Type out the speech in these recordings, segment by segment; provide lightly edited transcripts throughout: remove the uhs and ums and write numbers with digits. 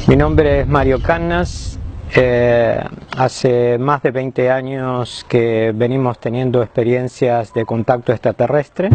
Mi nombre es Mario Cannas. Hace más de 20 años que venimos teniendo experiencias de contacto extraterrestre.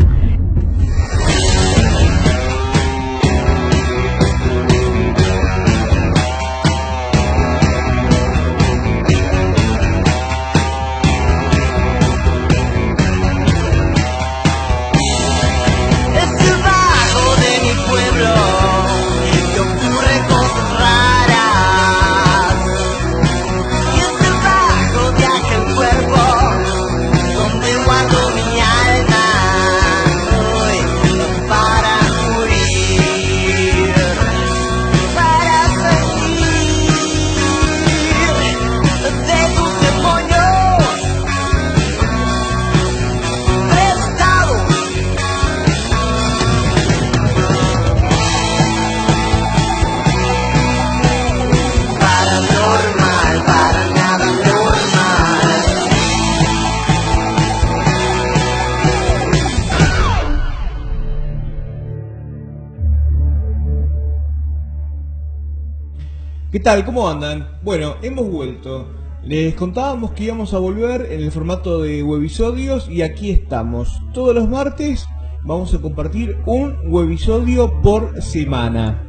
¿Qué tal? ¿Cómo andan? Bueno, hemos vuelto. Les contábamos que íbamos a volver en el formato de webisodios y aquí estamos. Todos los martes vamos a compartir un webisodio por semana.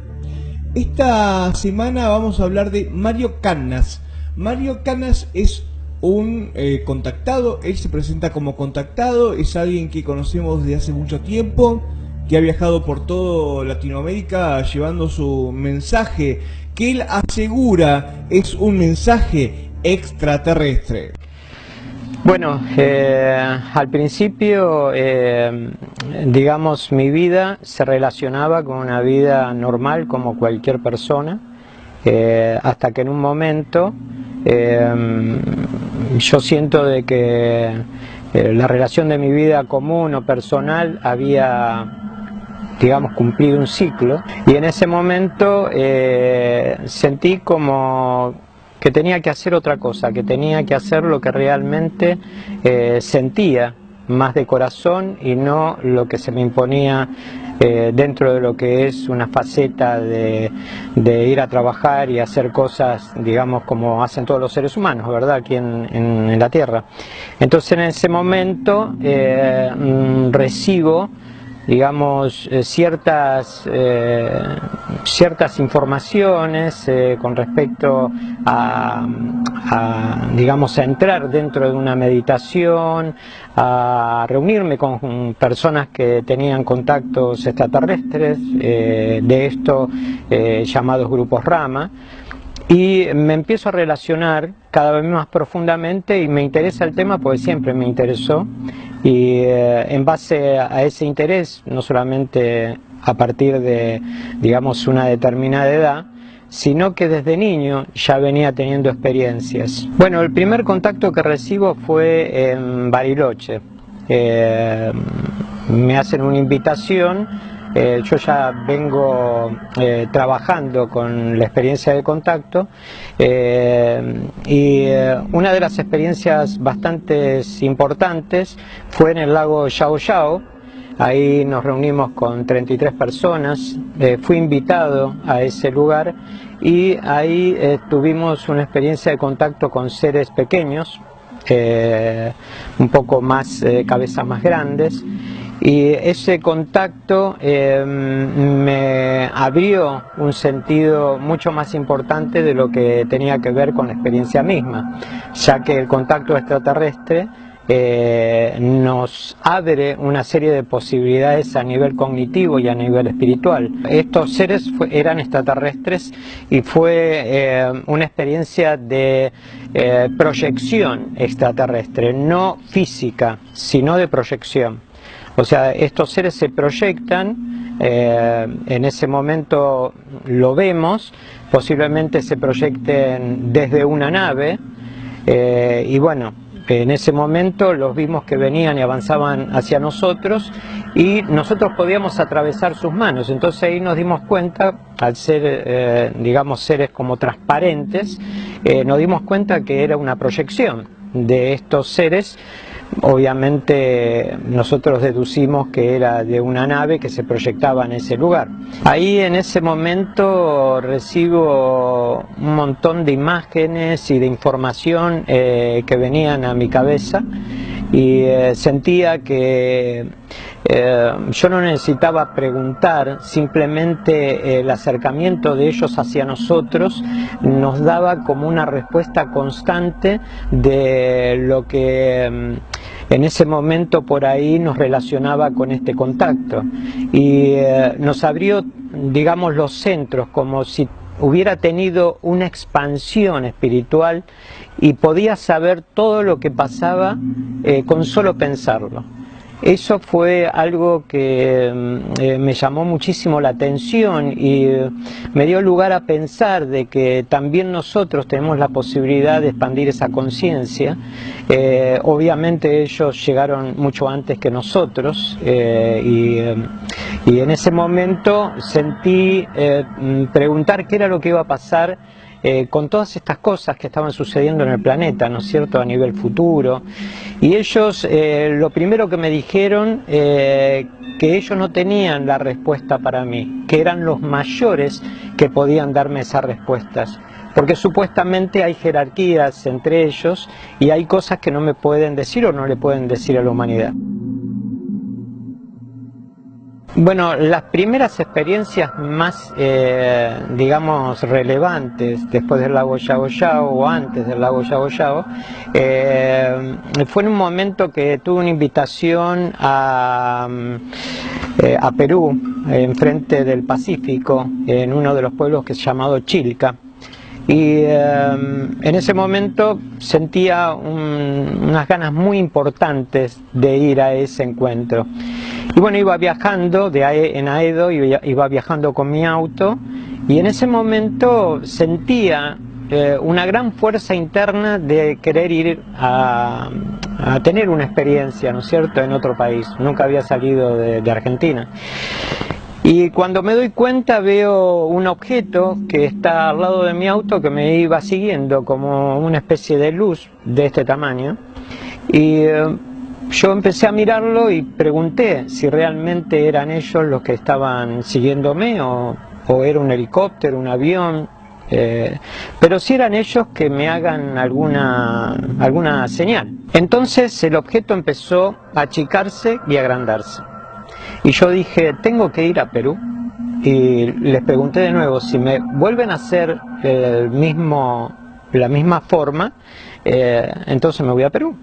Esta semana vamos a hablar de Mario Cannas. Mario Cannas es un contactado, él se presenta como contactado, es alguien que conocemos desde hace mucho tiempo, que ha viajado por toda Latinoamérica llevando su mensaje, que él asegura es un mensaje extraterrestre. Bueno, al principio, digamos, mi vida se relacionaba con una vida normal como cualquier persona, hasta que en un momento yo siento de que la relación de mi vida común o personal había, digamos, cumplido un ciclo, y en ese momento sentí como que tenía que hacer otra cosa, que tenía que hacer lo que realmente sentía, más de corazón, y no lo que se me imponía dentro de lo que es una faceta de ir a trabajar y hacer cosas, digamos, como hacen todos los seres humanos, ¿verdad?, aquí en la Tierra. Entonces en ese momento recibo, digamos, ciertas informaciones con respecto digamos, a entrar dentro de una meditación, a reunirme con personas que tenían contactos extraterrestres, de estos llamados grupos Rama. Y me empiezo a relacionar cada vez más profundamente y me interesa el tema porque siempre me interesó, y en base a ese interés, no solamente a partir de, digamos, una determinada edad, sino que desde niño ya venía teniendo experiencias. Bueno, el primer contacto que recibo fue en Bariloche. Me hacen una invitación. Yo ya vengo trabajando con la experiencia de contacto, y una de las experiencias bastante importantes fue en el lago Yao Yao. Ahí nos reunimos con 33 personas, fui invitado a ese lugar y ahí tuvimos una experiencia de contacto con seres pequeños, un poco más, cabezas más grandes. Y ese contacto me abrió un sentido mucho más importante de lo que tenía que ver con la experiencia misma, ya que el contacto extraterrestre nos abre una serie de posibilidades a nivel cognitivo y a nivel espiritual. Estos seres eran extraterrestres y fue una experiencia de proyección extraterrestre, no física, sino de proyección. O sea, estos seres se proyectan, en ese momento lo vemos, posiblemente se proyecten desde una nave, y bueno, en ese momento los vimos que venían y avanzaban hacia nosotros y nosotros podíamos atravesar sus manos. Entonces ahí nos dimos cuenta, al ser, digamos, seres como transparentes, nos dimos cuenta que era una proyección de estos seres obviamente nosotros deducimos que era de una nave que se proyectaba en ese lugar. Ahí en ese momento recibo un montón de imágenes y de información que venían a mi cabeza, y sentía que yo no necesitaba preguntar, simplemente el acercamiento de ellos hacia nosotros nos daba como una respuesta constante de lo que en ese momento por ahí nos relacionaba con este contacto, y nos abrió, digamos, los centros, como si hubiera tenido una expansión espiritual y podía saber todo lo que pasaba con solo pensarlo. Eso fue algo que me llamó muchísimo la atención y me dio lugar a pensar de que también nosotros tenemos la posibilidad de expandir esa conciencia. Obviamente ellos llegaron mucho antes que nosotros, y en ese momento sentí preguntar qué era lo que iba a pasar con todas estas cosas que estaban sucediendo en el planeta, ¿no es cierto?, a nivel futuro. Y ellos, lo primero que me dijeron, que ellos no tenían la respuesta para mí, que eran los mayores que podían darme esas respuestas, porque supuestamente hay jerarquías entre ellos y hay cosas que no me pueden decir o no le pueden decir a la humanidad. Bueno, las primeras experiencias más, digamos, relevantes después del lago Yaoyao o antes del lago Yaoyao, fue en un momento que tuve una invitación a Perú, enfrente del Pacífico, en uno de los pueblos que es llamado Chilca. Y en ese momento sentía unas ganas muy importantes de ir a ese encuentro. Y bueno, iba viajando en Aedo, iba viajando con mi auto, y en ese momento sentía una gran fuerza interna de querer ir a tener una experiencia, ¿no es cierto?, en otro país. Nunca había salido de Argentina. Y cuando me doy cuenta veo un objeto que está al lado de mi auto que me iba siguiendo como una especie de luz de este tamaño, y yo empecé a mirarlo y pregunté si realmente eran ellos los que estaban siguiéndome o era un helicóptero, un avión, pero si eran ellos, que me hagan alguna señal. Entonces el objeto empezó a achicarse y agrandarse. Y yo dije, tengo que ir a Perú, y les pregunté de nuevo si me vuelven a hacer la misma forma, entonces me voy a Perú.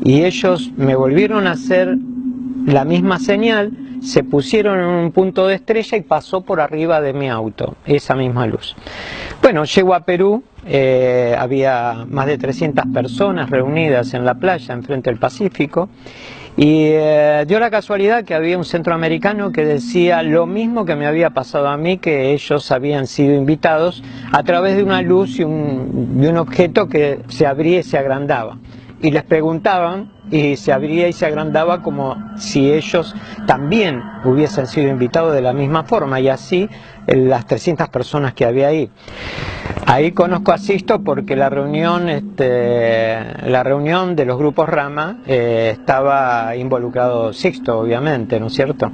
Y ellos me volvieron a hacer la misma señal, se pusieron en un punto de estrella y pasó por arriba de mi auto, esa misma luz. Bueno, llego a Perú, había más de 300 personas reunidas en la playa enfrente del Pacífico, y dio la casualidad que había un centroamericano que decía lo mismo que me había pasado a mí, que ellos habían sido invitados a través de una luz y un objeto que se abría y se agrandaba. Y les preguntaban y se abría y se agrandaba como si ellos también hubiesen sido invitados de la misma forma, y así las 300 personas que había ahí. Ahí conozco a Sixto porque la reunión de los grupos Rama estaba involucrado Sixto, obviamente, ¿no es cierto?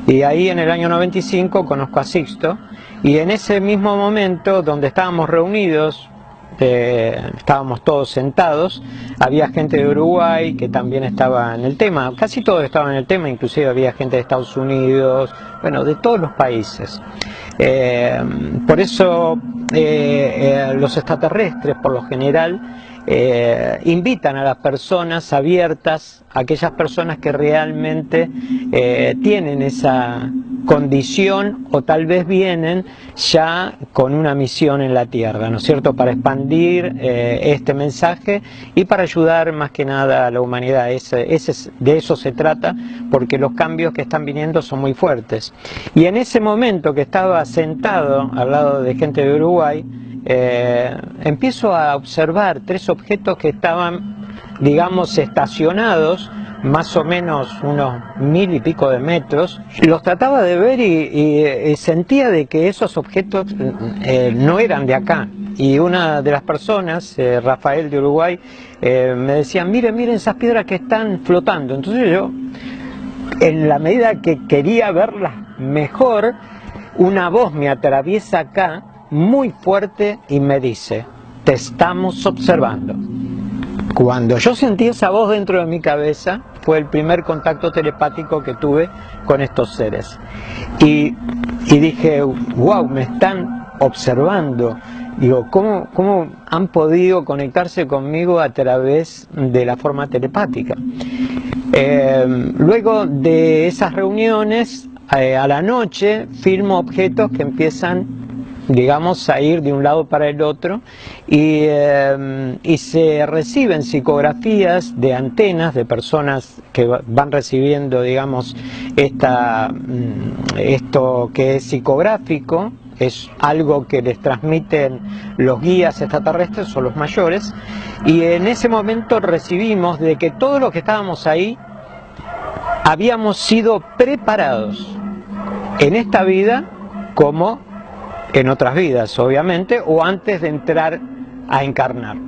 Y ahí en el año 95 conozco a Sixto, y en ese mismo momento donde estábamos reunidos, estábamos todos sentados, había gente de Uruguay que también estaba en el tema, casi todos estaban en el tema, inclusive había gente de Estados Unidos, bueno, de todos los países. Por eso los extraterrestres, por lo general, invitan a las personas abiertas, a aquellas personas que realmente tienen esa condición, o tal vez vienen ya con una misión en la Tierra, ¿no es cierto?, para expandir este mensaje y para ayudar más que nada a la humanidad. De eso se trata, porque los cambios que están viniendo son muy fuertes. Y en ese momento que estaba sentado al lado de gente de Uruguay, empiezo a observar 3 objetos que estaban, digamos, estacionados más o menos unos 1000 y pico de metros. Los trataba de ver y sentía de que esos objetos no eran de acá, y una de las personas, Rafael de Uruguay, me decía, miren esas piedras que están flotando. Entonces yo, en la medida que quería verlas mejor, una voz me atraviesa acá muy fuerte y me dice, te estamos observando. Cuando yo sentí esa voz dentro de mi cabeza, fue el primer contacto telepático que tuve con estos seres. Y dije, wow, me están observando. Digo, ¿cómo han podido conectarse conmigo a través de la forma telepática? Luego de esas reuniones, a la noche, filmo objetos que empiezan, digamos, a ir de un lado para el otro y se reciben psicografías de antenas de personas que van recibiendo, digamos, esto que es psicográfico, es algo que les transmiten los guías extraterrestres o los mayores, y en ese momento recibimos de que todos los que estábamos ahí habíamos sido preparados en esta vida como en otras vidas, obviamente, o antes de entrar a encarnar.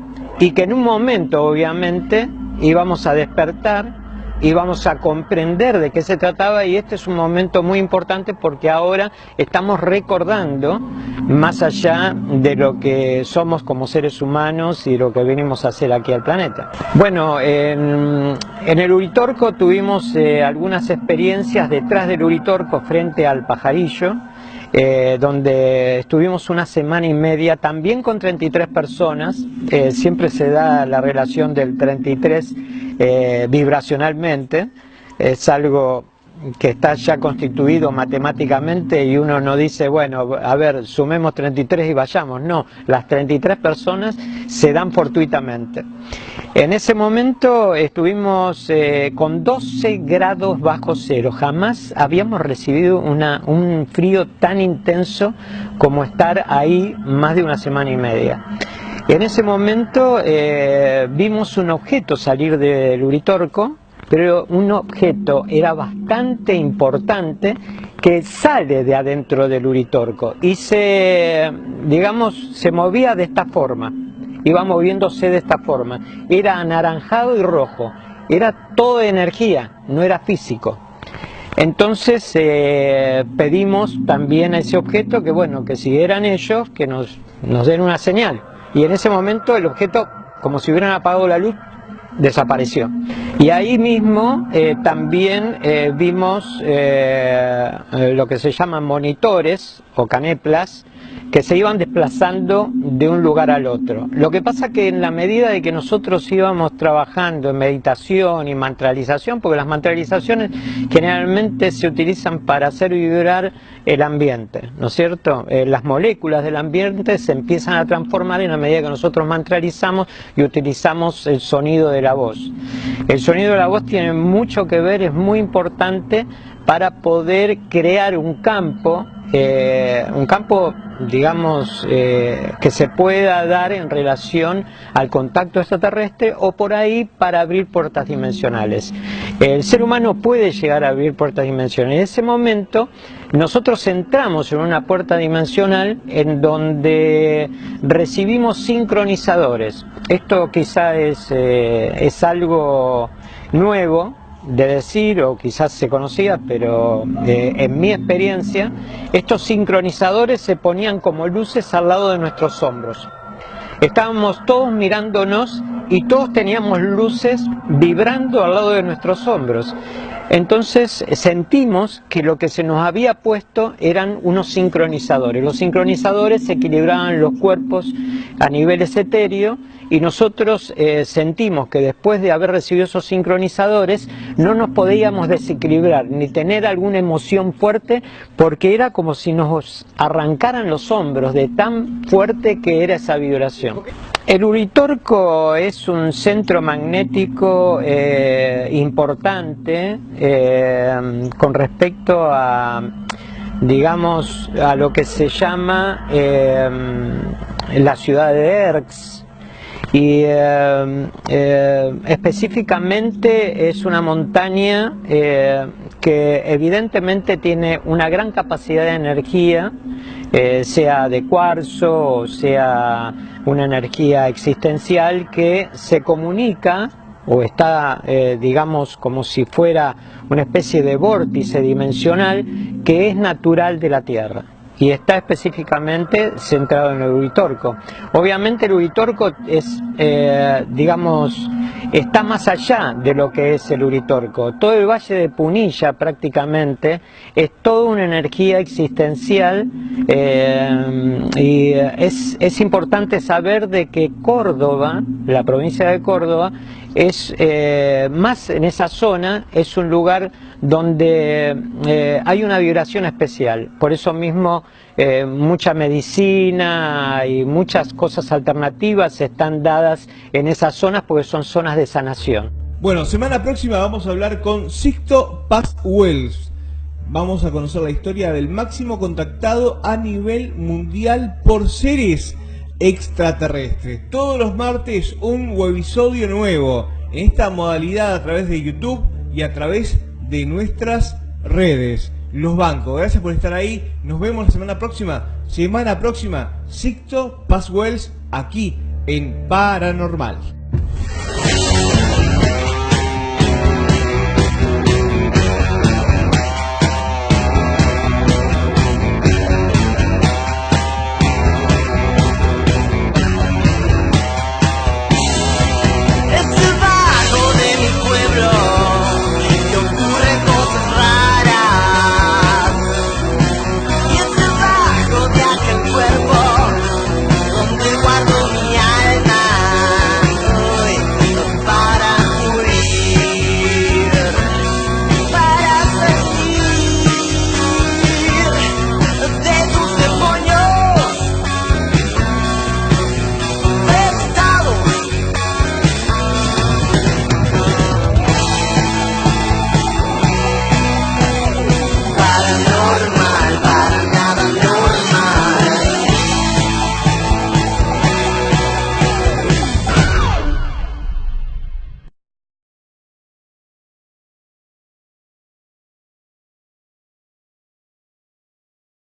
Y que en un momento, obviamente, íbamos a despertar, íbamos a comprender de qué se trataba, y este es un momento muy importante porque ahora estamos recordando, más allá de lo que somos como seres humanos y lo que venimos a hacer aquí al planeta. Bueno, en el Uritorco tuvimos algunas experiencias detrás del Uritorco frente al Pajarillo, donde estuvimos una semana y media también con 33 personas. Siempre se da la relación del 33 vibracionalmente, es algo que está ya constituido matemáticamente y uno no dice, bueno, a ver, sumemos 33 y vayamos. No, las 33 personas se dan fortuitamente. En ese momento estuvimos con 12 grados bajo cero. Jamás habíamos recibido un frío tan intenso como estar ahí más de una semana y media. En ese momento vimos un objeto salir del Uritorco, pero un objeto era bastante importante que sale de adentro del Uritorco y se movía de esta forma. Iba moviéndose de esta forma, era anaranjado y rojo, era todo energía, no era físico. Entonces pedimos también a ese objeto que, bueno, que si eran ellos, que nos den una señal. Y en ese momento el objeto, como si hubieran apagado la luz, desapareció. Y ahí mismo también vimos lo que se llaman monitores o caneplas, que se iban desplazando de un lugar al otro. Lo que pasa que en la medida de que nosotros íbamos trabajando en meditación y mantralización, porque las mantralizaciones generalmente se utilizan para hacer vibrar el ambiente, ¿no es cierto? Las moléculas del ambiente se empiezan a transformar en la medida que nosotros mantralizamos y utilizamos el sonido de la voz. El sonido de la voz tiene mucho que ver, es muy importante para poder crear un campo, digamos, que se pueda dar en relación al contacto extraterrestre, o por ahí para abrir puertas dimensionales. El ser humano puede llegar a abrir puertas dimensionales. En ese momento nosotros entramos en una puerta dimensional en donde recibimos sincronizadores. Esto quizá es algo nuevo de decir, o quizás se conocía, pero en mi experiencia estos sincronizadores se ponían como luces al lado de nuestros hombros. Estábamos todos mirándonos y todos teníamos luces vibrando al lado de nuestros hombros. Entonces sentimos que lo que se nos había puesto eran unos sincronizadores. Los sincronizadores equilibraban los cuerpos a niveles etéreos, y nosotros sentimos que después de haber recibido esos sincronizadores no nos podíamos desequilibrar ni tener alguna emoción fuerte, porque era como si nos arrancaran los hombros de tan fuerte que era esa vibración. El Uritorco es un centro magnético importante con respecto a, digamos, a lo que se llama la ciudad de Erx. y específicamente es una montaña que evidentemente tiene una gran capacidad de energía, sea de cuarzo o sea una energía existencial que se comunica o está, digamos, como si fuera una especie de vórtice dimensional que es natural de la Tierra. Y está específicamente centrado en el Uritorco. Obviamente el Uritorco es, digamos, está más allá de lo que es el Uritorco. Todo el Valle de Punilla prácticamente es toda una energía existencial, y es importante saber de que Córdoba, la provincia de Córdoba, es más en esa zona, es un lugar donde hay una vibración especial. Por eso mismo mucha medicina y muchas cosas alternativas están dadas en esas zonas porque son zonas de sanación. Bueno, semana próxima vamos a hablar con Sixto Paz Wells. Vamos a conocer la historia del máximo contactado a nivel mundial por seres extraterrestres. Todos los martes un webisodio nuevo en esta modalidad a través de YouTube y a través de nuestras redes. Los bancos, gracias por estar ahí. Nos vemos la semana próxima. Semana próxima, Sixto Paz Wells aquí en Paranormal.